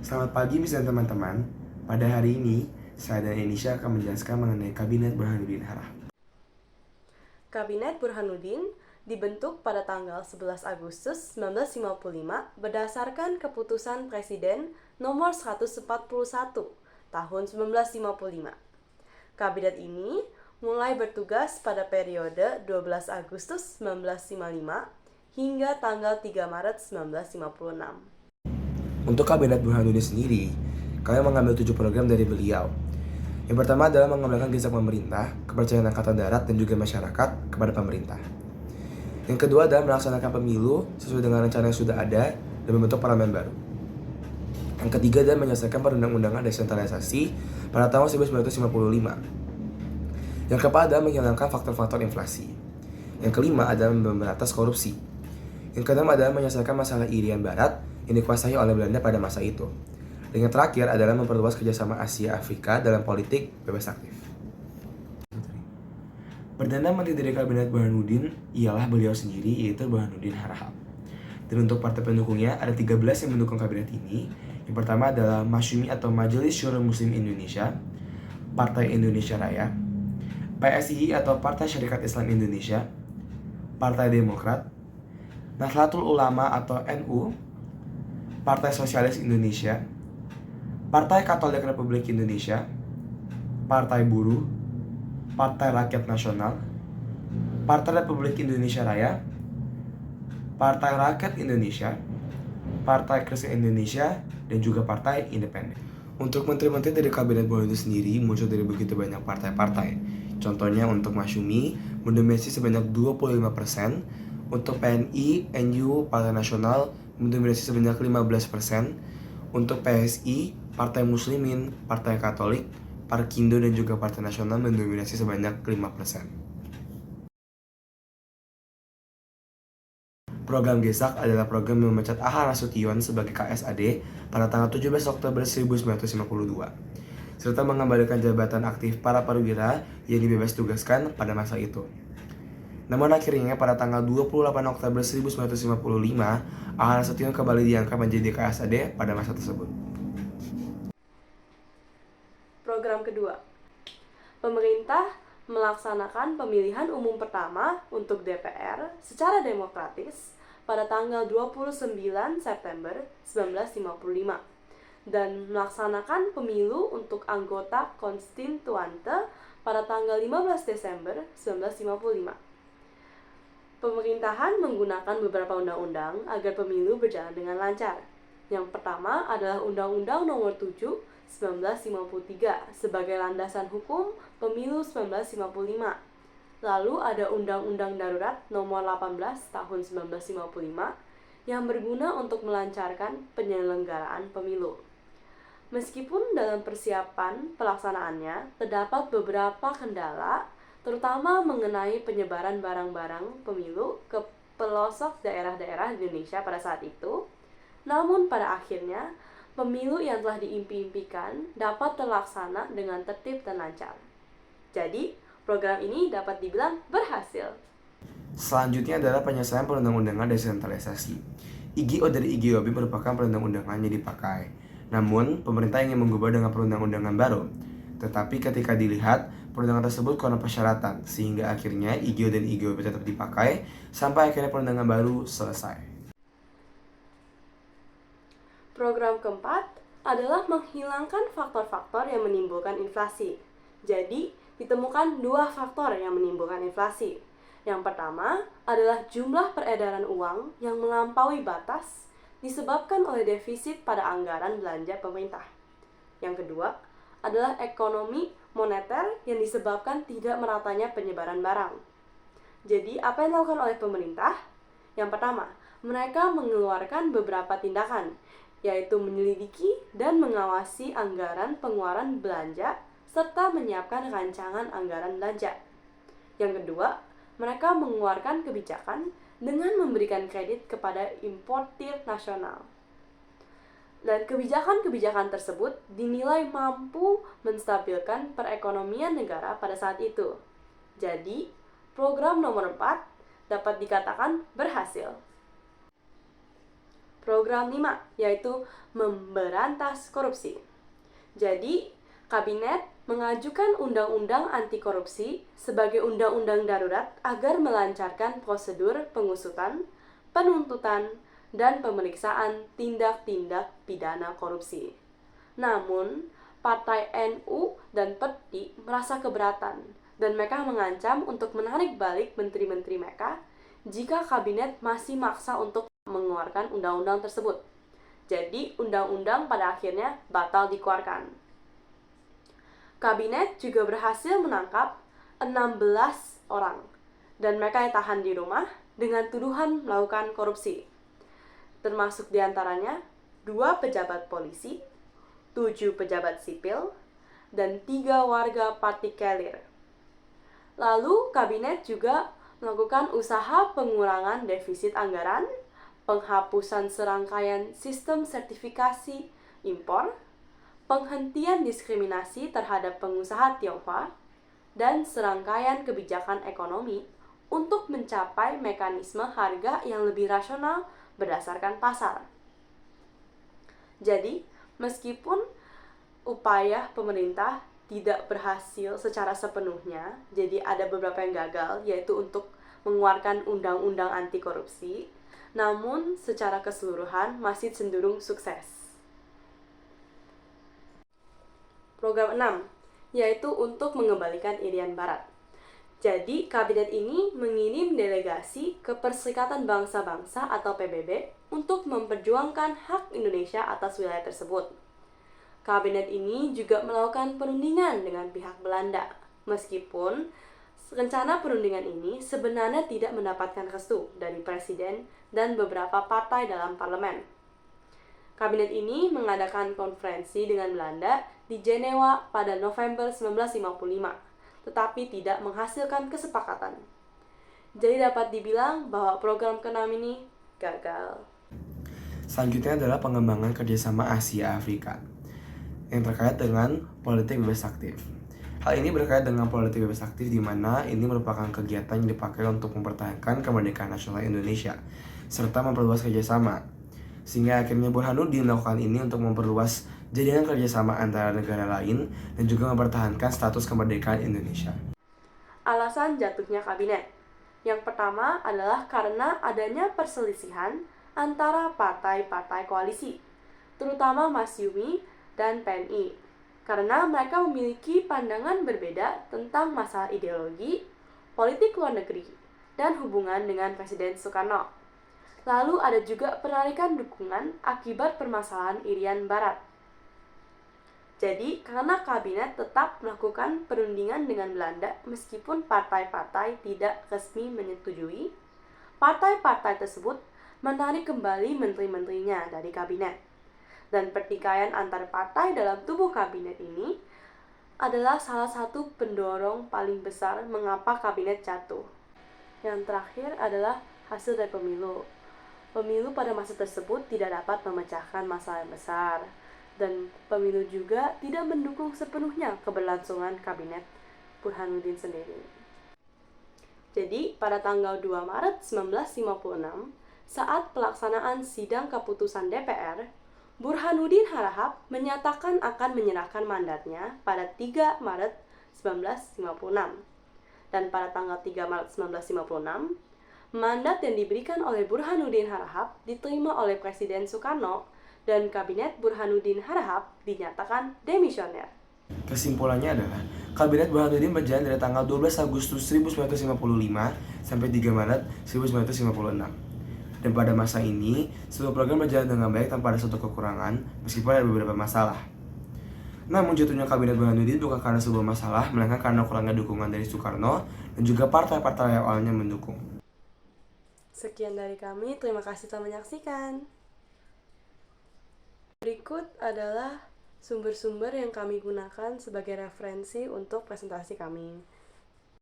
Selamat pagi Miss dan teman-teman. Pada hari ini, saya dan Enisha akan menjelaskan mengenai Kabinet Burhanuddin Harah. Kabinet Burhanuddin dibentuk pada tanggal 11 Agustus 1955 berdasarkan keputusan Presiden nomor 141 tahun 1955. Kabinet ini mulai bertugas pada periode 12 Agustus 1955 hingga tanggal 3 Maret 1956. Untuk Kabinet Burhanuddin sendiri, kami mengambil 7 program dari beliau. Yang pertama adalah mengembangkan kisah pemerintah, kepercayaan Angkatan Darat dan juga masyarakat kepada pemerintah. Yang kedua adalah melaksanakan pemilu sesuai dengan rencana yang sudah ada dan membentuk parlemen baru. Yang ketiga adalah menyelesaikan perundang-undangan desentralisasi pada tahun 1955. Yang keempat adalah menghilangkan faktor-faktor inflasi. Yang kelima adalah memberantas korupsi. Yang keenam adalah menyelesaikan masalah Irian Barat yang dikuasai oleh Belanda pada masa itu. Dan yang terakhir adalah memperluas kerjasama Asia-Afrika dalam politik bebas aktif. Perdana Menteri dari Kabinet Burhanuddin ialah beliau sendiri, yaitu Burhanuddin Harahap. Dan untuk partai pendukungnya ada 13 yang mendukung kabinet ini. Yang pertama adalah Masyumi atau Majelis Syuro Muslim Indonesia, Partai Indonesia Raya, PSI atau Partai Syarikat Islam Indonesia, Partai Demokrat, Nahdlatul Ulama atau NU, Partai Sosialis Indonesia, Partai Katolik Republik Indonesia, Partai Buruh, Partai Rakyat Nasional, Partai Republik Indonesia Raya, Partai Rakyat Indonesia, Partai Kristen Indonesia, dan juga Partai Independen. Untuk menteri-menteri dari Kabinet Burhanuddin sendiri muncul dari begitu banyak partai-partai. Contohnya untuk Masyumi mendominasi sebanyak 25%, untuk PNI, NU, Partai Nasional mendominasi sebanyak 15%, untuk PSI, Partai Muslimin, Partai Katolik, Parkindo dan juga Partai Nasional mendominasi sebanyak 5%. Program GESAK adalah program yang memecat Ahar Nasution sebagai KSAD pada tanggal 17 Oktober 1952, serta mengembalikan jabatan aktif para perwira yang dibebas tugaskan pada masa itu. Namun akhirnya pada tanggal 28 Oktober 1955, Ahar Nasution kembali diangkat menjadi KSAD pada masa tersebut. Program kedua, pemerintah melaksanakan pemilihan umum pertama untuk DPR secara demokratis pada tanggal 29 September 1955 dan melaksanakan pemilu untuk anggota konstituante pada tanggal 15 Desember 1955. Pemerintahan menggunakan beberapa undang-undang agar pemilu berjalan dengan lancar. Yang pertama adalah Undang-Undang Nomor 7 1953 sebagai landasan hukum pemilu 1955. Lalu ada Undang-Undang Darurat Nomor 18 Tahun 1955 yang berguna untuk melancarkan penyelenggaraan pemilu. Meskipun dalam persiapan pelaksanaannya terdapat beberapa kendala, terutama mengenai penyebaran barang-barang pemilu ke pelosok daerah-daerah di Indonesia pada saat itu, namun pada akhirnya pemilu yang telah diimpi-impikan dapat terlaksana dengan tertib dan lancar. Jadi, program ini dapat dibilang berhasil. Selanjutnya adalah penyelesaian perundang-undangan desentralisasi. IGO dari IGOB merupakan perundang-undangan yang dipakai. Namun, pemerintah ingin mengubah dengan perundang-undangan baru. Tetapi ketika dilihat, perundangan tersebut kurang persyaratan, sehingga akhirnya IGO dan IGOB tetap dipakai sampai akhirnya perundangan baru selesai. Program keempat adalah menghilangkan faktor-faktor yang menimbulkan inflasi. Jadi, ditemukan dua faktor yang menimbulkan inflasi. Yang pertama adalah jumlah peredaran uang yang melampaui batas disebabkan oleh defisit pada anggaran belanja pemerintah. Yang kedua adalah ekonomi moneter yang disebabkan tidak meratanya penyebaran barang. Jadi, apa yang dilakukan oleh pemerintah? Yang pertama, mereka mengeluarkan beberapa tindakan, yaitu menyelidiki dan mengawasi anggaran pengeluaran belanja serta menyiapkan rancangan anggaran belanja. Yang kedua, mereka mengeluarkan kebijakan dengan memberikan kredit kepada importir nasional. Dan kebijakan-kebijakan tersebut dinilai mampu menstabilkan perekonomian negara pada saat itu. Jadi, program nomor 4 dapat dikatakan berhasil. Program 5, yaitu memberantas korupsi. Jadi, Kabinet mengajukan undang-undang anti korupsi sebagai undang-undang darurat agar melancarkan prosedur pengusutan, penuntutan, dan pemeriksaan tindak-tindak pidana korupsi. Namun, Partai NU dan PERTI merasa keberatan dan mereka mengancam untuk menarik balik menteri-menteri mereka jika kabinet masih maksa untuk mengeluarkan undang-undang tersebut. Jadi, undang-undang pada akhirnya batal dikeluarkan. Kabinet juga berhasil menangkap 16 orang dan mereka ditahan di rumah dengan tuduhan melakukan korupsi. Termasuk diantaranya 2 pejabat polisi, 7 pejabat sipil, dan 3 warga parti Kelir. Lalu, kabinet juga melakukan usaha pengurangan defisit anggaran, penghapusan serangkaian sistem sertifikasi impor, penghentian diskriminasi terhadap pengusaha Tionghoa, dan serangkaian kebijakan ekonomi untuk mencapai mekanisme harga yang lebih rasional berdasarkan pasar. Jadi, meskipun upaya pemerintah tidak berhasil secara sepenuhnya, jadi ada beberapa yang gagal, yaitu untuk mengeluarkan undang-undang anti korupsi, namun secara keseluruhan masih cenderung sukses. Program 6, yaitu untuk mengembalikan Irian Barat. Jadi, kabinet ini mengirim delegasi ke Perserikatan Bangsa-Bangsa atau PBB untuk memperjuangkan hak Indonesia atas wilayah tersebut. Kabinet ini juga melakukan perundingan dengan pihak Belanda, meskipun rencana perundingan ini sebenarnya tidak mendapatkan restu dari presiden dan beberapa partai dalam parlemen. Kabinet ini mengadakan konferensi dengan Belanda di Jenewa pada November 1955, tetapi tidak menghasilkan kesepakatan. Jadi dapat dibilang bahwa program ke-6 ini gagal. Selanjutnya adalah pengembangan kerjasama Asia-Afrika yang terkait dengan politik bebas aktif. Hal ini berkait dengan politik bebas aktif di mana ini merupakan kegiatan yang dipakai untuk mempertahankan kemerdekaan nasional Indonesia serta memperluas kerjasama. Sehingga akhirnya Burhanuddin melakukan ini untuk memperluas jaringan kerjasama antara negara lain dan juga mempertahankan status kemerdekaan Indonesia. Alasan jatuhnya kabinet. Yang pertama adalah karena adanya perselisihan antara partai-partai koalisi, terutama Masyumi dan PNI, karena mereka memiliki pandangan berbeda tentang masalah ideologi, politik luar negeri, dan hubungan dengan Presiden Soekarno. Lalu ada juga penarikan dukungan akibat permasalahan Irian Barat. Jadi, karena kabinet tetap melakukan perundingan dengan Belanda meskipun partai-partai tidak resmi menyetujui, partai-partai tersebut menarik kembali menteri-menterinya dari kabinet. Dan pertikaian antar partai dalam tubuh kabinet ini adalah salah satu pendorong paling besar mengapa kabinet jatuh. Yang terakhir adalah hasil dari pemilu. Pemilu pada masa tersebut tidak dapat memecahkan masalah yang besar, dan pemilu juga tidak mendukung sepenuhnya keberlangsungan kabinet Burhanuddin sendiri. Jadi, pada tanggal 2 Maret 1956, saat pelaksanaan sidang keputusan DPR, Burhanuddin Harahap menyatakan akan menyerahkan mandatnya pada 3 Maret 1956. Dan pada tanggal 3 Maret 1956, mandat yang diberikan oleh Burhanuddin Harahap diterima oleh Presiden Soekarno dan kabinet Burhanuddin Harahap dinyatakan demisioner. Kesimpulannya adalah, kabinet Burhanuddin berjalan dari tanggal 12 Agustus 1955 sampai 3 Maret 1956. Dan pada masa ini, seluruh program berjalan dengan baik tanpa ada suatu kekurangan, meskipun ada beberapa masalah. Namun jatuhnya kabinet Burhanuddin bukan karena sebuah masalah, melainkan karena kurangnya dukungan dari Soekarno dan juga partai-partai yang awalnya mendukung. Sekian dari kami, terima kasih telah menyaksikan. Berikut adalah sumber-sumber yang kami gunakan sebagai referensi untuk presentasi kami.